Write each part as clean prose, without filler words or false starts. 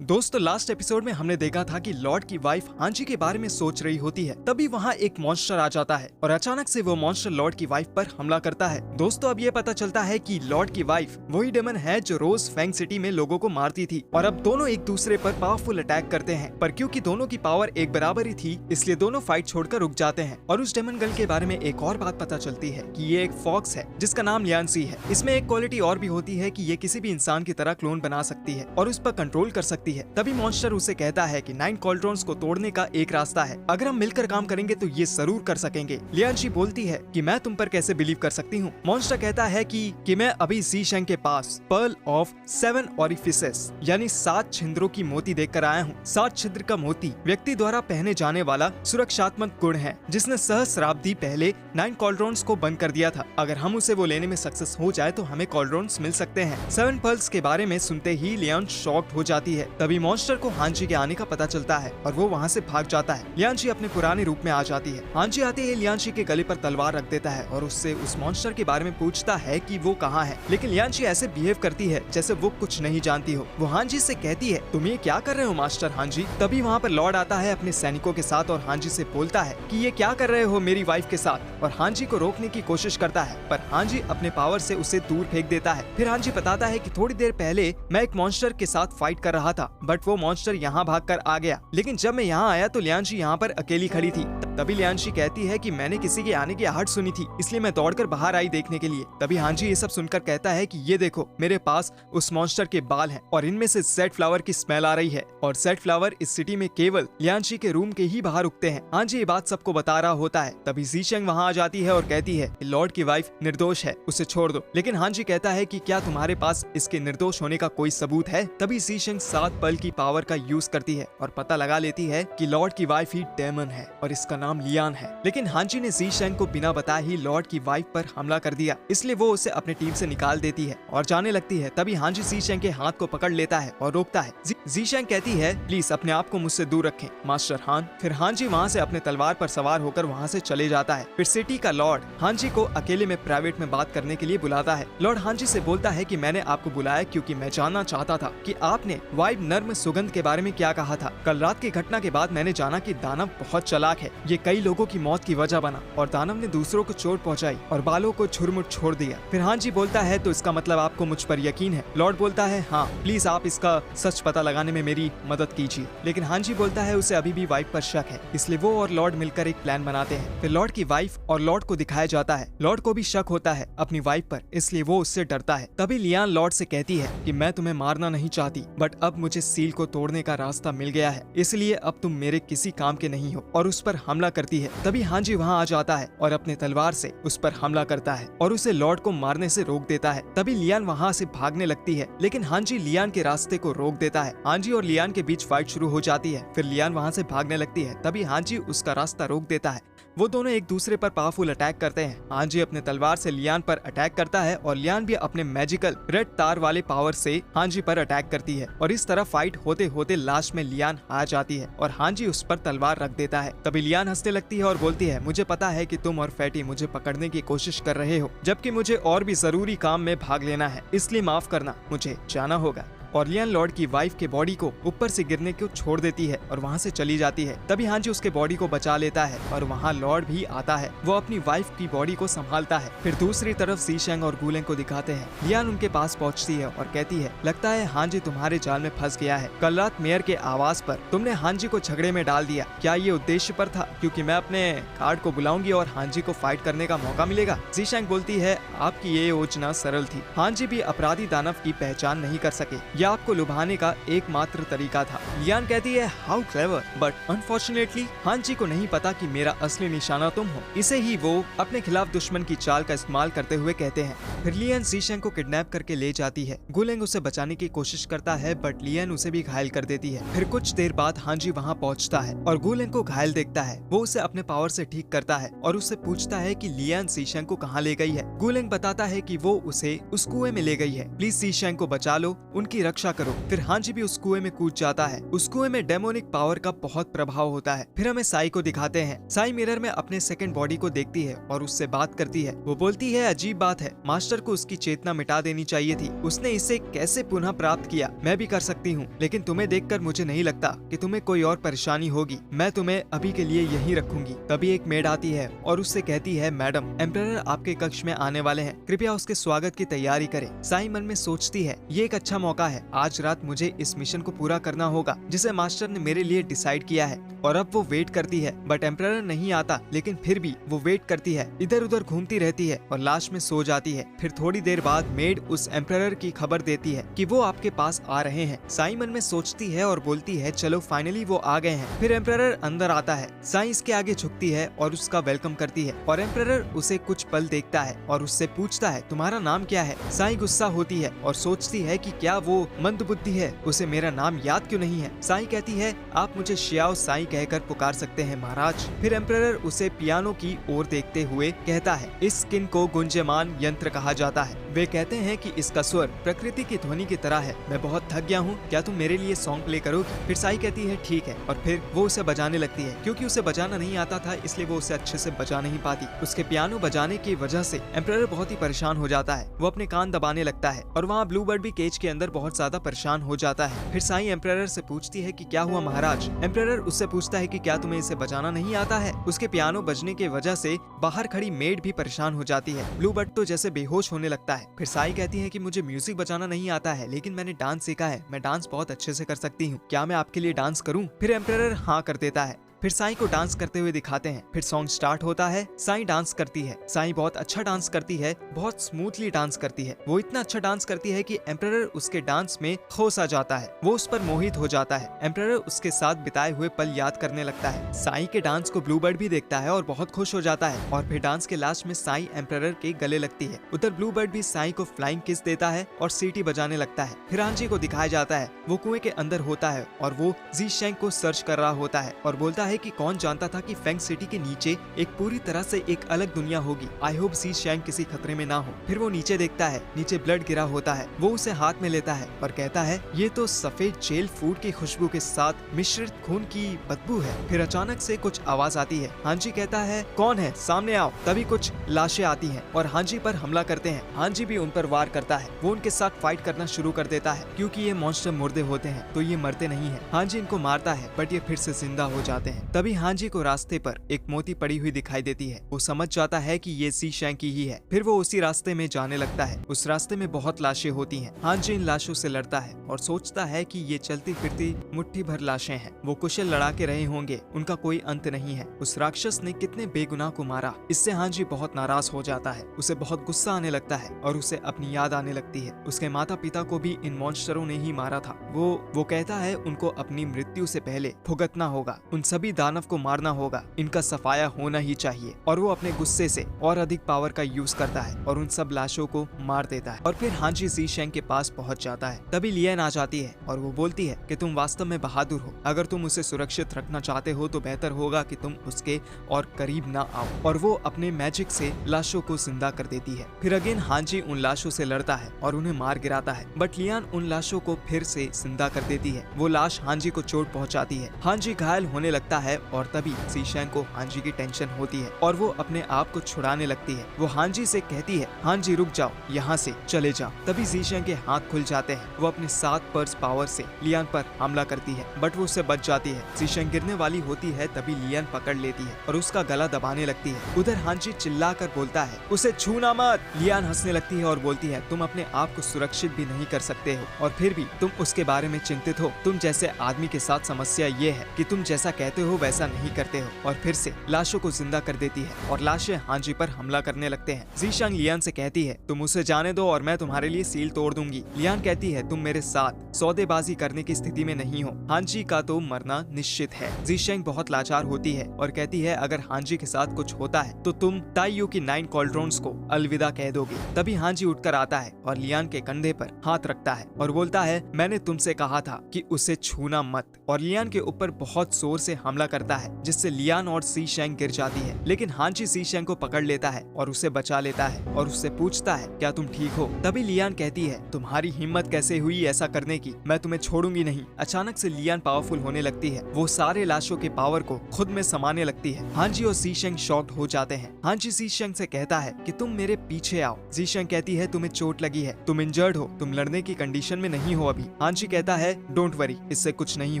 दोस्तों last episode में हमने देखा था कि लॉर्ड की वाइफ हांजी के बारे में सोच रही होती है, तभी वहाँ एक मॉन्स्टर आ जाता है और अचानक से वो मॉन्स्टर लॉर्ड की वाइफ पर हमला करता है। दोस्तों अब ये पता चलता है कि लॉर्ड की वाइफ वही डेमन है जो रोज फैंग सिटी में लोगों को मारती थी और अब दोनों एक दूसरे पर पावरफुल अटैक करते हैं, पर क्योंकि दोनों की पावर एक बराबर ही थी इसलिए दोनों फाइट छोड़कर रुक जाते हैं। और उस डेमन गर्ल के बारे में एक और बात पता चलती है कि ये एक फॉक्स है जिसका नाम लियांसी है। इसमें एक क्वालिटी और भी होती है कि ये किसी भी इंसान की तरह क्लोन बना सकती है और उस पर कंट्रोल कर सकती है। तभी मॉन्स्टर उसे कहता है कि 9 कॉल्ड्रॉन्स को तोड़ने का एक रास्ता है, अगर हम मिलकर काम करेंगे तो ये जरूर कर सकेंगे। लियांशी बोलती है कि मैं तुम पर कैसे बिलीव कर सकती हूँ। मॉन्स्टर कहता है कि मैं अभी ज़ीशेंग के पास पर्ल ऑफ 7 ऑरिफिसेस यानी 7 छिद्रों की मोती देख कर आया हूँ। 7 छिद्र का मोती व्यक्ति द्वारा पहने जाने वाला सुरक्षात्मक गुण है जिसने सहस्राब्दी पहले 9 कॉल्ड्रॉन्स को बंद कर दिया था। अगर हम उसे वो लेने में सक्सेस हो जाए तो हमें कॉल्ड्रॉन्स मिल सकते हैं। 7 पर्ल्स के बारे में सुनते ही लियांश शॉक्ड हो जाती है। तभी मॉन्स्टर को हांजी के आने का पता चलता है और वो वहाँ से भाग जाता है। लियांशी अपने पुराने रूप में आ जाती है। हांजी आते ही लियांशी के गले पर तलवार रख देता है और उससे उस मॉन्स्टर के बारे में पूछता है कि वो कहाँ है, लेकिन लियांशी ऐसे बिहेव करती है जैसे वो कुछ नहीं जानती हो। वो हांजी से कहती है तुम ये क्या कर रहे हो मास्टर हांजी। तभी वहाँ पर लॉर्ड आता है अपने सैनिकों के साथ और हांजी से बोलता है कि ये क्या कर रहे हो मेरी वाइफ के साथ, और हांजी को रोकने की कोशिश करता है पर हांजी अपने पावर से उसे दूर फेंक देता है। फिर हांजी बताता है कि थोड़ी देर पहले मैं एक मॉन्स्टर के साथ फाइट कर रहा था बट वो मॉन्स्टर यहाँ भागकर आ गया, लेकिन जब मैं यहाँ आया तो लियांशी यहाँ पर अकेली खड़ी थी। तभी लियांशी कहती है कि मैंने किसी के आने की आहट सुनी थी इसलिए मैं दौड़कर बाहर आई देखने के लिए। तभी हांजी ये सब सुनकर कहता है कि ये देखो मेरे पास उस मॉन्स्टर के बाल हैं और इनमें से जेड फ्लावर की स्मेल आ रही है और जेड फ्लावर इस सिटी में केवल लियांशी के रूम के ही बाहर उगते हैं। हांजी ये बात सबको बता रहा होता है। तभी ज़ीशेंग वहाँ आ जाती है और कहती है कि लॉर्ड की वाइफ निर्दोष है, उसे छोड़ दो। लेकिन हांजी कहता है कि क्या तुम्हारे पास इसके निर्दोष होने का कोई सबूत है। तभी ज़ीशेंग 7 पल की पावर का यूज करती है और पता लगा लेती है कि लॉर्ड की वाइफ ही डेमन है और इसका नाम लियान है। लेकिन हांजी ने ज़ीशेंग को बिना बताए ही लॉर्ड की वाइफ पर हमला कर दिया, इसलिए वो उसे अपनी टीम से निकाल देती है और जाने लगती है। तभी हांजी ज़ीशेंग के हाथ को पकड़ लेता है और रोकता है। ज़ीशेंग कहती है प्लीज अपने आप को मुझसे दूर रखें मास्टर हान। फिर हांजी वहाँ से अपने तलवार पर सवार होकर वहाँ से चले जाता है। फिर सिटी का लॉर्ड हांजी को अकेले में प्राइवेट में बात करने के लिए बुलाता है। लॉर्ड हांजी से बोलता है कि मैंने आपको बुलाया क्योंकि मैं जानना चाहता था कि आपने वाइब नर्म सुगंध के बारे में क्या कहा था। कल रात की घटना के बाद मैंने जाना कि दानव बहुत चालाक है, ये कई लोगों की मौत की वजह बना और दानव ने दूसरों को चोट पहुंचाई और बालों को छुरमुट छोड़ दिया। फिर हांजी बोलता है तो इसका मतलब आपको मुझ पर यकीन है। लॉर्ड बोलता है हाँ प्लीज आप इसका सच पता लगाने में मेरी मदद कीजिए। लेकिन हांजी बोलता है उसे अभी भी वाइफ पर शक है, इसलिए वो और लॉर्ड मिलकर एक प्लान बनाते हैं। फिर लॉर्ड की वाइफ और लॉर्ड को दिखाया जाता है। लॉर्ड को भी शक होता है अपनी वाइफ पर, इसलिए वो उससे डरता है। तभी लियान लॉर्ड से कहती है कि मैं तुम्हें मारना नहीं चाहती बट अब मुझे सील को तोड़ने का रास्ता मिल गया है, इसलिए अब तुम मेरे किसी काम के नहीं हो, और उस पर हमला करती है। तभी हांजी वहाँ आ जाता है और अपने तलवार से उस पर हमला करता है और उसे लॉर्ड को मारने से रोक देता है। तभी लियान वहाँ से भागने लगती है लेकिन हांजी लियान के रास्ते को रोक देता है। हांजी और लियान के बीच फाइट शुरू हो जाती है। फिर लियान वहाँ से भागने लगती है, तभी हांजी उसका रास्ता रोक देता है। वो दोनों एक दूसरे पर पावरफुल अटैक करते हैं। हांजी अपने तलवार से लियान पर अटैक करता है और लियान भी अपने मैजिकल रेड तार वाले पावर से हांजी पर अटैक करती है और इस तरह फाइट होते होते लास्ट में लियान हार जाती है और हांजी उस पर तलवार रख देता है। तभी लियान हंसने लगती है और बोलती है मुझे पता है कि तुम और फैटी मुझे पकड़ने की कोशिश कर रहे हो, जबकि मुझे और भी जरूरी काम में भाग लेना है, इसलिए माफ करना, मुझे जाना होगा। और लियान लॉर्ड की वाइफ के बॉडी को ऊपर से गिरने को छोड़ देती है और वहाँ से चली जाती है। तभी हांजी उसके बॉडी को बचा लेता है और वहाँ लॉर्ड भी आता है। वो अपनी वाइफ की बॉडी को संभालता है। फिर दूसरी तरफ ज़ीशेंग और गूलेंग को दिखाते हैं। लियान उनके पास पहुँचती है और कहती है लगता है हांजी तुम्हारे जाल में फंस गया है। कल रात मेयर के आवाज पर तुमने हांजी को झगड़े में डाल दिया, क्या ये उद्देश्य पर था? क्योंकि मैं अपने कार्ड को बुलाऊंगी और हांजी को फाइट करने का मौका मिलेगा। ज़ीशेंग बोलती है आपकी ये योजना सरल थी, हांजी भी अपराधी दानव की पहचान नहीं कर सके, यह आपको लुभाने का एकमात्र तरीका था। लियान कहती है हाउ क्लेवर, बट अनफॉर्चुनेटली हांजी को नहीं पता कि मेरा असली निशाना तुम हो। इसे ही वो अपने खिलाफ दुश्मन की चाल का इस्तेमाल करते हुए कहते हैं। फिर लियान ज़ीशेंग को किडनैप करके ले जाती है। गूलेंग उसे बचाने की कोशिश करता है बट लियान उसे भी घायल कर देती है। फिर कुछ देर बाद हांजी वहाँ पहुँचता है और गूलेंग को घायल देखता है। वो उसे अपने पावर से ठीक करता है और उससे पूछता है कि लियान ज़ीशेंग को कहाँ ले गई है। गूलेंग बताता है कि वो उसे उस कुएं में ले गई है, प्लीज ज़ीशेंग को बचा लो, उनकी रक्षा करो। फिर हांजी भी उस कुएं में कूद जाता है उस कुएं में डेमोनिक पावर का बहुत प्रभाव होता है। फिर हमें साई को दिखाते हैं। साई मिरर में अपने सेकंड बॉडी को देखती है और उससे बात करती है। वो बोलती है, अजीब बात है, मास्टर को उसकी चेतना मिटा देनी चाहिए थी, उसने इसे कैसे पुनः प्राप्त किया? मैं भी कर सकती हूँ, लेकिन तुम्हें देखकर मुझे नहीं लगता कि तुम्हें कोई और परेशानी होगी। मैं तुम्हें अभी के लिए यहीं रखूंगी। तभी एक मेड आती है और उससे कहती है, मैडम, एम्परर आपके कक्ष में आने वाले हैं, कृपया उसके स्वागत की तैयारी करें। साई मन में सोचती है, ये एक अच्छा मौका है, आज रात मुझे इस मिशन को पूरा करना होगा जिसे मास्टर ने मेरे लिए डिसाइड किया है। और अब वो वेट करती है, बट एम्परर नहीं आता। लेकिन फिर भी वो वेट करती है, इधर उधर घूमती रहती है और लाश में सो जाती है। फिर थोड़ी देर बाद मेड उस एम्परर की खबर देती है कि वो आपके पास आ रहे हैं। साई मन में सोचती है और बोलती है, चलो फाइनली वो आ गए हैं। फिर एम्परर अंदर आता है। साई इसके आगे झुकती है और उसका वेलकम करती है और एम्परर उसे कुछ पल देखता है और उससे पूछता है, तुम्हारा नाम क्या है? साई गुस्सा होती है और सोचती है कि क्या वो मंदबुद्धि है, उसे मेरा नाम याद क्यों नहीं है? साई कहती है, आप मुझे शियाओ साई कहकर पुकार सकते हैं महाराज। फिर एम्परर उसे पियानो की ओर देखते हुए कहता है, इस स्किन को गुंजयमान यंत्र कहा जाता है। वे कहते हैं कि इसका स्वर प्रकृति की ध्वनि की तरह है। मैं बहुत थक गया हूँ, क्या तुम मेरे लिए सॉन्ग प्ले करोगी? फिर साई कहती है, ठीक है। और फिर वो उसे बजाने लगती है। क्योंकि उसे बजाना नहीं आता था, इसलिए वो उसे अच्छे से बजा नहीं पाती। उसके पियानो बजाने की वजह से एम्परर बहुत ही परेशान हो जाता है। वो अपने कान दबाने लगता है और वहाँ ब्लू बर्ड भी केज के अंदर बहुत ज्यादा परेशान हो जाता है। फिर साई एम्परर से पूछती है कि क्या हुआ महाराज? एम्परर उससे पूछता है कि क्या तुम्हें इसे बजाना नहीं आता है? उसके पियानो बजने की वजह से बाहर खड़ी मेड भी परेशान हो जाती है। ब्लू बर्ड तो जैसे बेहोश होने लगता है। फिर साई कहती है कि मुझे म्यूजिक बजाना नहीं आता है, लेकिन मैंने डांस सीखा है, मैं डांस बहुत अच्छे से कर सकती हूँ, क्या मैं आपके लिए डांस करूँ? फिर एम्परर हाँ कर देता है। फिर साई को डांस करते हुए दिखाते हैं। फिर सॉन्ग स्टार्ट होता है। साई डांस करती है। साई बहुत अच्छा डांस करती है, बहुत स्मूथली डांस करती है। वो इतना अच्छा डांस करती है कि एम्परर उसके डांस में खो सा जाता है। वो उस पर मोहित हो जाता है। एम्परर उसके साथ बिताए हुए पल याद करने लगता है। साई के डांस को ब्लू बर्ड भी देखता है और बहुत खुश हो जाता है। और फिर डांस के लास्ट में साई एम्परर के गले लगती है। उधर ब्लू बर्ड भी साई को फ्लाइंग किस देता है और सीटी बजाने लगता है। फिर हांजी को दिखाया जाता है। वो कुएं के अंदर होता है और वो जी शेंग को सर्च कर रहा होता है और बोलता है कि कौन जानता था कि फेंग सिटी के नीचे एक पूरी तरह से एक अलग दुनिया होगी। आई होप जी शेंग किसी खतरे में ना हो। फिर वो नीचे देखता है, नीचे ब्लड गिरा होता है। वो उसे हाथ में लेता है और कहता है, ये तो सफेद जेल फूड की खुशबू के साथ मिश्रित खून की बदबू है। फिर अचानक से कुछ आवाज आती है। हांजी कहता है, कौन है, सामने आओ। तभी कुछ लाशें आती हैं और हांजी पर हमला करते हैं। हांजी भी उन पर वार करता है। वो उनके साथ फाइट करना शुरू कर देता है। क्योंकि ये मॉन्स्टर मुर्दे होते हैं तो ये मरते नहीं है। हांजी इनको मारता है बट ये फिर से जिंदा हो जाते हैं। तभी हांजी को रास्ते पर एक मोती पड़ी हुई दिखाई देती है। वो समझ जाता है कि ये जी शेंग की ही है। फिर वो उसी रास्ते में जाने लगता है। उस रास्ते में बहुत लाशें होती हैं। हांजी इन लाशों से लड़ता है और सोचता है कि ये चलती फिरती मुट्ठी भर लाशें हैं। वो कुशल लड़ा के रहे होंगे, उनका कोई अंत नहीं है। उस राक्षस ने कितने बेगुनाह को मारा। इससे हांजी बहुत नाराज हो जाता है। उसे बहुत गुस्सा आने लगता है और उसे अपनी याद आने लगती है। उसके माता पिता को भी इन मॉन्स्टरों ने ही मारा था। वो कहता है उनको अपनी मृत्यु से पहले भुगतना होगा, उन सभी दानव को मारना होगा, इनका सफाया होना ही चाहिए। और वो अपने गुस्से से और अधिक पावर का यूज करता है और उन सब लाशों को मार देता है। और फिर हांजी जी शेंग के पास पहुंच जाता है। तभी लियन आ जाती है और वो बोलती है कि तुम वास्तव में बहादुर हो। अगर तुम उसे सुरक्षित रखना चाहते हो तो बेहतर होगा कि तुम उसके और करीब ना आओ। और वो अपने मैजिक से लाशों को जिंदा कर देती है। फिर अगेन हांजी उन लाशों से लड़ता है और उन्हें मार गिराता है, बट लियन उन लाशों को फिर से जिंदा कर देती है। वो लाश हांजी को चोट पहुंचाती है। हांजी घायल होने लगता है और तभी जी शेंग को हांजी की टेंशन होती है और वो अपने आप को छुड़ाने लगती है। वो हांजी से कहती है, हांजी रुक जाओ, यहाँ से चले जाओ। तभी जी शेंग के हाथ खुल जाते हैं। वो अपने 7 पर्स पावर से लियन पर हमला करती है, बट वो उससे बच जाती है। जी शेंग गिरने वाली होती है, तभी लियन पकड़ लेती है और उसका गला दबाने लगती है। उधर हांजी चिल्लाकर बोलता है, उसे छूना मत। लियन हंसने लगती है और बोलती है, तुम अपने आप को सुरक्षित भी नहीं कर सकते हो और फिर भी तुम उसके बारे में चिंतित हो। तुम जैसे आदमी के साथ समस्या ये है कि तुम जैसा कहते हो वैसा नहीं करते हो। और फिर से लाशों को जिंदा कर देती है और लाशें हांजी पर हमला करने लगते हैं। जी शेंग लियन से कहती है, तुम उसे जाने दो और मैं तुम्हारे लिए सील तोड़ दूंगी। लियन कहती है, तुम मेरे साथ सौदेबाजी करने की स्थिति में नहीं हो। हांजी का तो मरना निश्चित है। जी शेंग बहुत लाचार होती है और कहती है, अगर हांजी के साथ कुछ होता है तो तुम ताइयू की 9 कॉल्ड्रोन्स को अलविदा कह दोगे। तभी हांजी उठकर आता है और लियन के कंधे पर हाथ रखता है और बोलता है, मैंने तुमसे कहा था कि उसे छूना मत। और लियन के ऊपर बहुत जोर से हमला हमला करता है, जिससे लियान और सी शेंग गिर जाती है। लेकिन हांजी सी शेंग को पकड़ लेता है और उसे बचा लेता है और उससे पूछता है क्या तुम ठीक हो। तभी लियान कहती है तुम्हारी हिम्मत कैसे हुई ऐसा करने की, मैं तुम्हें छोड़ूंगी नहीं। अचानक से लियान पावरफुल होने लगती है, वो सारे लाशों के पावर को खुद में समाने लगती है। हांजी और सी शेंग शॉक्ड हो जाते हैं। हांजी सी शेंग से कहता है कि तुम मेरे पीछे आओ। सी शेंग कहती है तुम्हें चोट लगी है, तुम इंजर्ड हो, तुम लड़ने की कंडीशन में नहीं हो अभी। हांजी कहता है डोंट वरी, इससे कुछ नहीं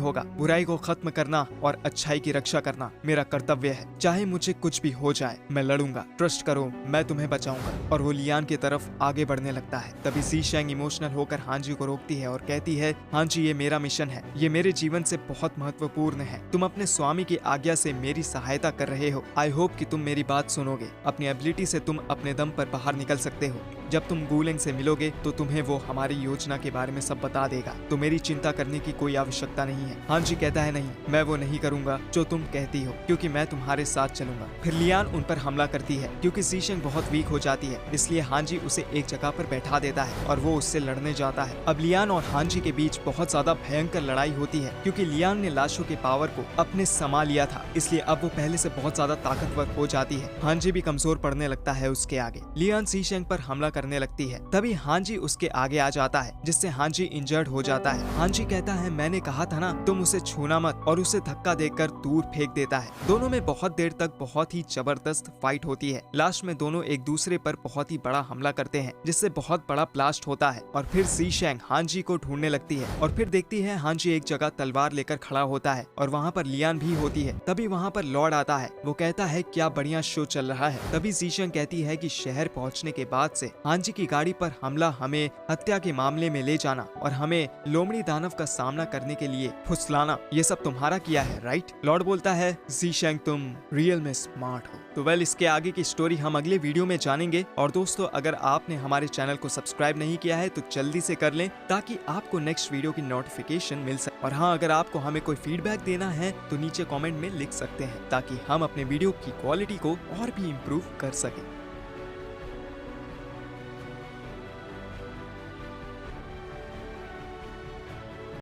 होगा। बुराई को खत्म करना और अच्छाई की रक्षा करना मेरा कर्तव्य है, चाहे मुझे कुछ भी हो जाए मैं लड़ूंगा, ट्रस्ट करो मैं तुम्हें बचाऊंगा। और वो लियान की तरफ आगे बढ़ने लगता है। तभी सी शेंग इमोशनल होकर हांजी को रोकती है और कहती है हांजी ये मेरा मिशन है, ये मेरे जीवन से बहुत महत्वपूर्ण है, तुम अपने स्वामी की आज्ञा से मेरी सहायता कर रहे हो। आई होप कि तुम मेरी बात सुनोगे। अपनी एबिलिटी से तुम अपने दम पर बाहर निकल सकते हो। जब तुम गूलेंग से मिलोगे तो तुम्हें वो हमारी योजना के बारे में सब बता देगा, तो मेरी चिंता करने की कोई आवश्यकता नहीं है। हांजी कहता है नहीं, मैं वो नहीं करूंगा जो तुम कहती हो, क्योंकि मैं तुम्हारे साथ चलूंगा। फिर लियान उन पर हमला करती है। क्योंकि सी शेंग बहुत वीक हो जाती है, इसलिए हांजी उसे एक जगह पर बैठा देता है और वो उससे लड़ने जाता है। अब लियान और हांजी के बीच बहुत ज्यादा भयंकर लड़ाई होती है, क्योंकि लियान ने लाशों के पावर को अपने समा लिया था, इसलिए अब वो पहले से बहुत ज्यादा ताकतवर हो जाती है। हांजी भी कमजोर पड़ने लगता है उसके आगे। लियान सी शेंग पर हमला करने लगती है, तभी हांजी उसके आगे आ जाता है, जिससे हांजी इंजर्ड हो जाता है। हांजी कहता है मैंने कहा था ना तुम उसे छूना मत, और उसे धक्का देकर दूर फेंक देता है। दोनों में बहुत देर तक बहुत ही जबरदस्त फाइट होती है। लास्ट में दोनों एक दूसरे पर बहुत ही बड़ा हमला करते हैं, जिससे बहुत बड़ा ब्लास्ट होता है। और फिर सी शेंग हांजी को ढूंढने लगती है और फिर देखती है हांजी एक जगह तलवार लेकर खड़ा होता है और वहाँ पर लियान भी होती है। तभी वहाँ पर लॉर्ड आता है, वो कहता है क्या बढ़िया शो चल रहा है। तभी सी शेंग कहती है कि शहर पहुँचने के बाद से हांजी की गाड़ी पर हमला, हमें हत्या के मामले में ले जाना और हमें लोमड़ी दानव का सामना करने के लिए फुसलाना, ये सब तुम्हारा किया है राइट। लॉर्ड बोलता है सी शेंग तुम रियल में स्मार्ट हो। तो वेल इसके आगे की स्टोरी हम अगले वीडियो में जानेंगे। और दोस्तों अगर आपने हमारे चैनल को सब्सक्राइब नहीं किया है तो जल्दी से कर लें, ताकि आपको नेक्स्ट वीडियो की नोटिफिकेशन मिल सके। और हाँ, अगर आपको हमें कोई फीडबैक देना है तो नीचे कमेंट में लिख सकते हैं, ताकि हम अपने वीडियो की क्वालिटी को और भी इम्प्रूव कर सकें।